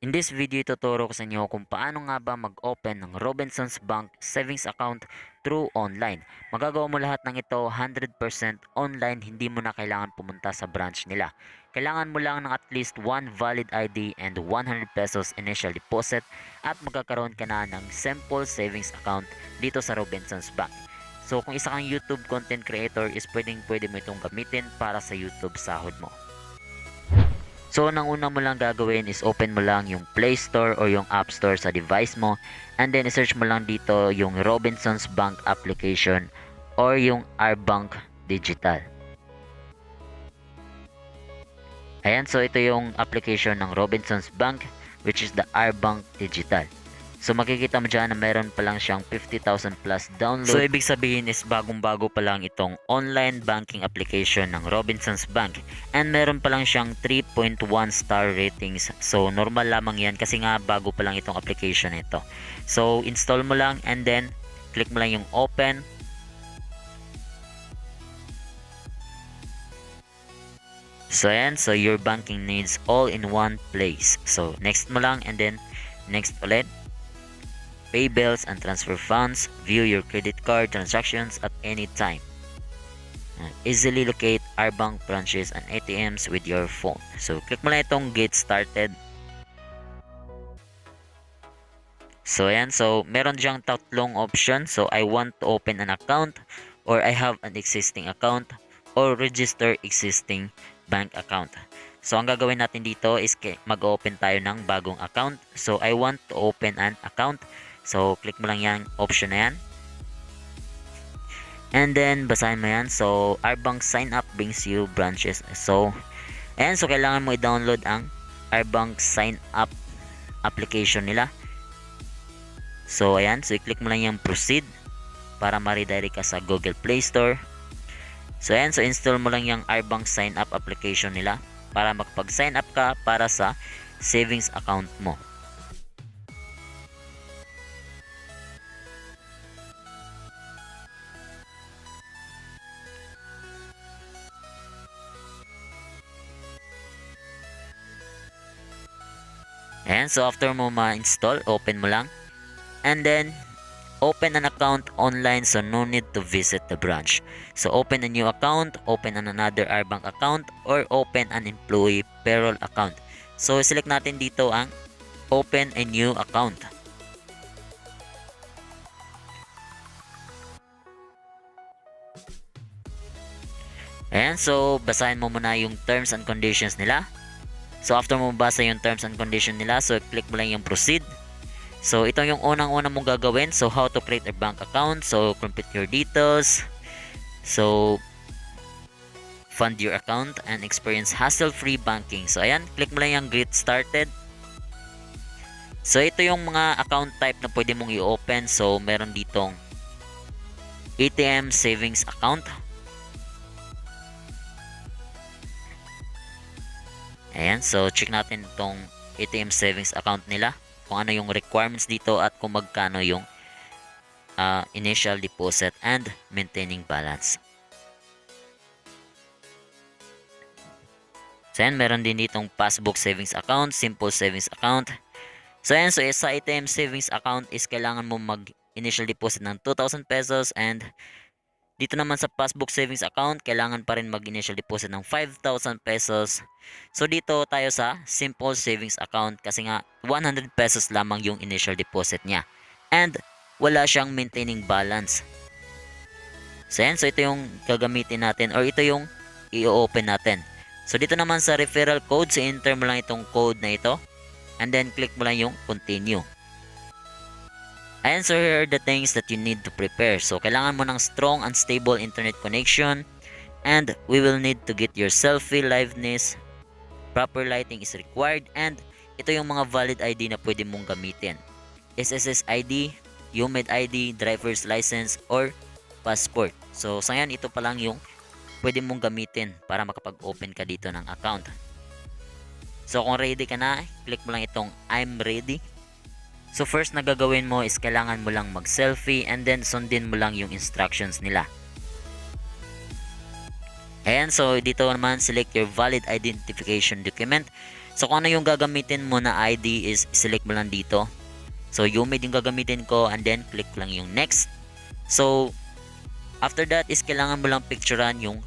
In this video, ituturo ko sa inyo kung paano nga ba mag-open ng Robinsons Bank savings account through online. Magagawa mo lahat ng ito 100% online, hindi mo na kailangan pumunta sa branch nila. Kailangan mo lang ng at least one valid ID and 100 pesos initial deposit at magkakaroon ka na ng simple savings account dito sa Robinsons Bank. So kung isa kang YouTube content creator is pwede mo itong gamitin para sa YouTube sahod mo. So, nang una mo lang gagawin is open mo lang yung Play Store or yung App Store sa device mo. And then, search mo lang dito yung Robinsons Bank application or yung Rbank Digital. Ayan, so ito yung application ng Robinsons Bank which is the Rbank Digital. So makikita mo dyan na meron pa lang siyang 50,000 plus download. So ibig sabihin is bagong-bago pa lang itong online banking application ng Robinsons Bank. And meron pa lang siyang 3.1 star ratings. So normal lamang yan kasi nga bago pa lang itong application nito. So install mo lang and then click mo lang yung open. So ayan, so your banking needs all in one place. So next mo lang and then next ulit. Pay bills and transfer funds, view your credit card transactions at any time. Easily locate Rbank branches and ATMs with your phone. So click mo lang itong get started. So ayan, so meron diyang tatlong option. So I want to open an account, or I have an existing account, or register existing bank account. So ang gagawin natin dito is mag-open tayo ng bagong account. So I want to open an account. So, click mo lang yung option na yan. And then, basahin mo yan. So, Rbank sign up brings you branches. So, ayan. So, kailangan mo i-download ang Rbank sign up application nila. So, ayan. So, i-click mo lang yung proceed para ma-redirect ka sa Google Play Store. So, ayan. So, install mo lang yung Rbank sign up application nila para makapag-sign up ka para sa savings account mo. Ayan, so after mo ma-install, open mo lang. And then, open an account online, so no need to visit the branch. So open a new account, open another Rbank account, or open an employee payroll account. So select natin dito ang open a new account. Ayan, so basahin mo muna yung terms and conditions nila. So after mo mabasa yung terms and conditions nila, so click mo lang yung proceed. So ito yung unang-una mong gagawin. So how to create a bank account. So complete your details. So fund your account and experience hassle-free banking. So ayan, click mo lang yung get started. So ito yung mga account type na pwede mong i-open. So meron ditong ATM savings account. Ayan, so check natin itong ATM savings account nila, kung ano yung requirements dito at kung magkano yung initial deposit and maintaining balance. So ayan, meron din ditong passbook savings account, simple savings account. So ayan, so sa ATM savings account is kailangan mo mag-initial deposit ng 2,000 pesos and dito naman sa passbook savings account, kailangan pa rin mag-initial deposit ng 5,000 pesos. So dito tayo sa simple savings account kasi nga 100 pesos lamang yung initial deposit niya. And wala siyang maintaining balance. So yan, so ito yung gagamitin natin or ito yung i-open natin. So dito naman sa referral code, so enter mo lang itong code na ito. And then click mo lang yung continue. Ayan, so here are the things that you need to prepare. So, kailangan mo ng strong and stable internet connection. And we will need to get your selfie liveness. Proper lighting is required. And ito yung mga valid ID na pwede mong gamitin. SSS ID, UMED ID, driver's license, or passport. So, sa ngayon, ito pa lang yung pwede mong gamitin para makapag-open ka dito ng account. So, kung ready ka na, click mo lang itong I'm ready. So first na gagawin mo is kailangan mo lang mag-selfie and then sundin mo lang yung instructions nila. Ayan, so dito naman select your valid identification document. So kung ano yung gagamitin mo na ID is select mo lang dito. So UMID yung gagamitin ko and then click lang yung next. So after that is kailangan mo lang picturean yung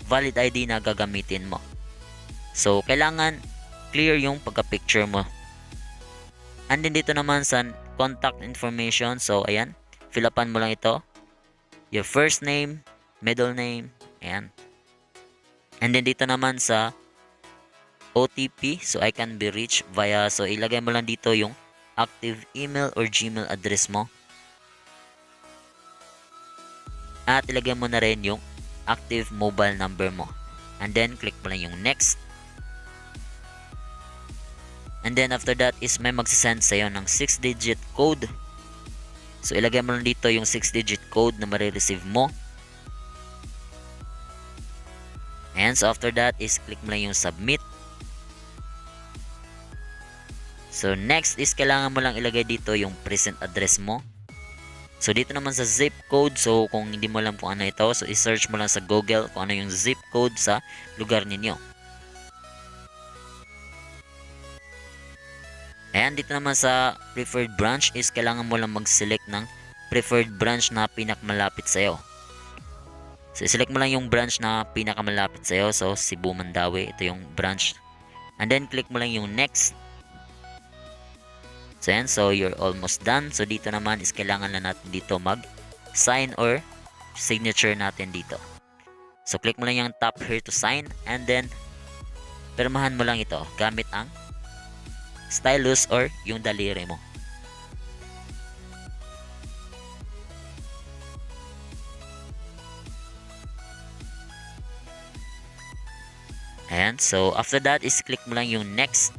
valid ID na gagamitin mo. So kailangan clear yung pagka-picture mo. And then dito naman sa contact information, so ayan, fill upan mo lang ito. Your first name, middle name, ayan. And then dito naman sa OTP, so I can be reached via, so ilagay mo lang dito yung active email or Gmail address mo. At ilagay mo na rin yung active mobile number mo. And then click mo lang yung next. And then after that is may magsisend sa'yo ng 6-digit code. So ilagay mo lang dito yung 6-digit code na marireceive mo. And so after that is click mo lang yung submit. So next is kailangan mo lang ilagay dito yung present address mo. So dito naman sa zip code, so kung hindi mo alam kung ano ito, so i-search mo lang sa Google kung ano yung zip code sa lugar ninyo. Ayan, dito naman sa preferred branch is kailangan mo lang mag-select ng preferred branch na pinakamalapit sa'yo. So i-select mo lang yung branch na pinakamalapit sa'yo. So Cebu, Mandawi, ito yung branch. And then click mo lang yung next. So yan, so you're almost done. So dito naman is kailangan lang natin dito mag-sign or signature natin dito. So click mo lang yung tap here to sign and then pirmahan mo lang ito gamit ang stylus or yung daliri mo. Ayan, so after that is click mo lang yung next.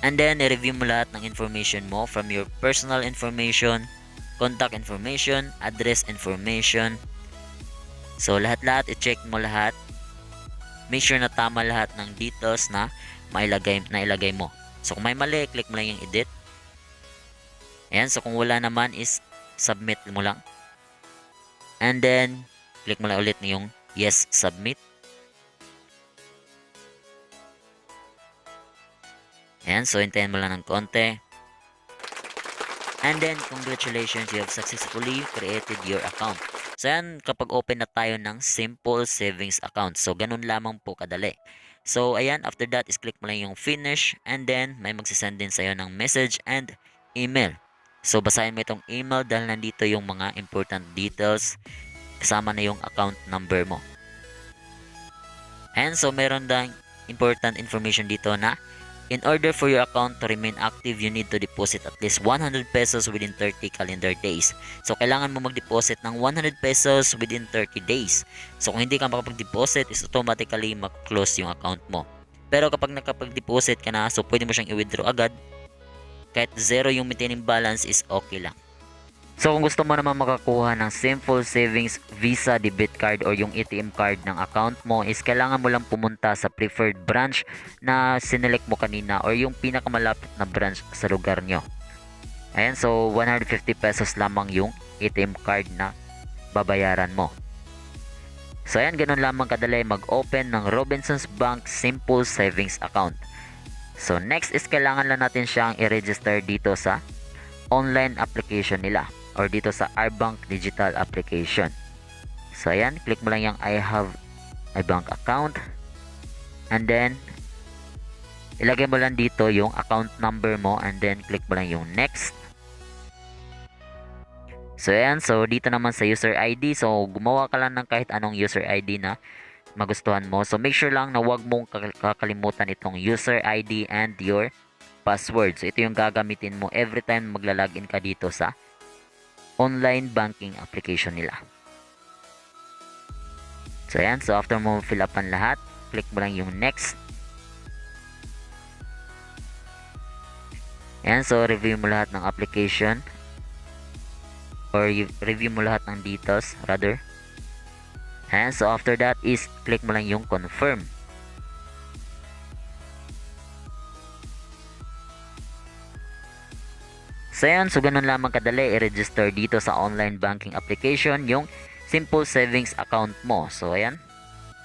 And then, i-review mo lahat ng information mo from your personal information, contact information, address information. So, lahat-lahat, i-check mo lahat. Make sure na tama lahat ng details na ilagay mo. So, kung may mali, click mo lang yung edit. Ayan, so kung wala naman is submit mo lang. And then, click mo lang ulit yung yes, submit. Ayan, so hintayin mo lang ng konti. And then, congratulations, you have successfully created your account. So yan, kapag open na tayo ng simple savings account. So ganun lamang po kadali. So ayan, after that is click mo lang yung finish. And then, may magsisend din sa'yo ng message and email. So basahin mo itong email dahil nandito yung mga important details. Kasama na yung account number mo. And so meron dang important information dito na in order for your account to remain active, you need to deposit at least 100 pesos within 30 calendar days. So, kailangan mo mag-deposit ng 100 pesos within 30 days. So, kung hindi ka makapag-deposit, is automatically mag-close yung account mo. Pero kapag nakapag-deposit ka na, so pwede mo siyang i-withdraw agad. Kahit zero yung maintaining balance is okay lang. So, kung gusto mo naman makakuha ng simple savings Visa debit card or yung ATM card ng account mo is kailangan mo lang pumunta sa preferred branch na sinelect mo kanina or yung pinakamalapit na branch sa lugar nyo. Ayan, so 150 pesos lamang yung ATM card na babayaran mo. So, ayan, ganun lamang kadali mag-open ng Robinsons Bank Simple Savings Account. So, next is kailangan lang natin siyang i-register dito sa online application nila or dito sa Rbank digital application. So ayan, click mo lang yung I have a bank account and then ilagay mo lang dito yung account number mo and then click mo lang yung next. So ayan, so dito naman sa user ID, so gumawa ka lang ng kahit anong user ID na magustuhan mo. So make sure lang na wag mong kakalimutan itong user ID and your password. So ito yung gagamitin mo every time magla-login ka dito sa online banking application nila. So ayan, so after mo fill upan lahat, click mo lang yung next. Ayan, so review mo lahat ng application or review mo lahat ng details rather. Ayan, so after that is click mo lang yung confirm. So yan, so ganun lamang kadali i-register dito sa online banking application yung simple savings account mo. So ayan.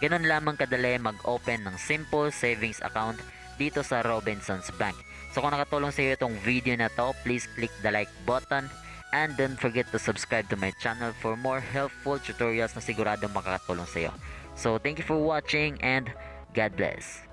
Ganun lamang kadali mag-open ng simple savings account dito sa Robinsons Bank. So kung nakatulong sa iyo itong video na to, please click the like button and don't forget to subscribe to my channel for more helpful tutorials na siguradong makakatulong sa iyo. So thank you for watching and God bless.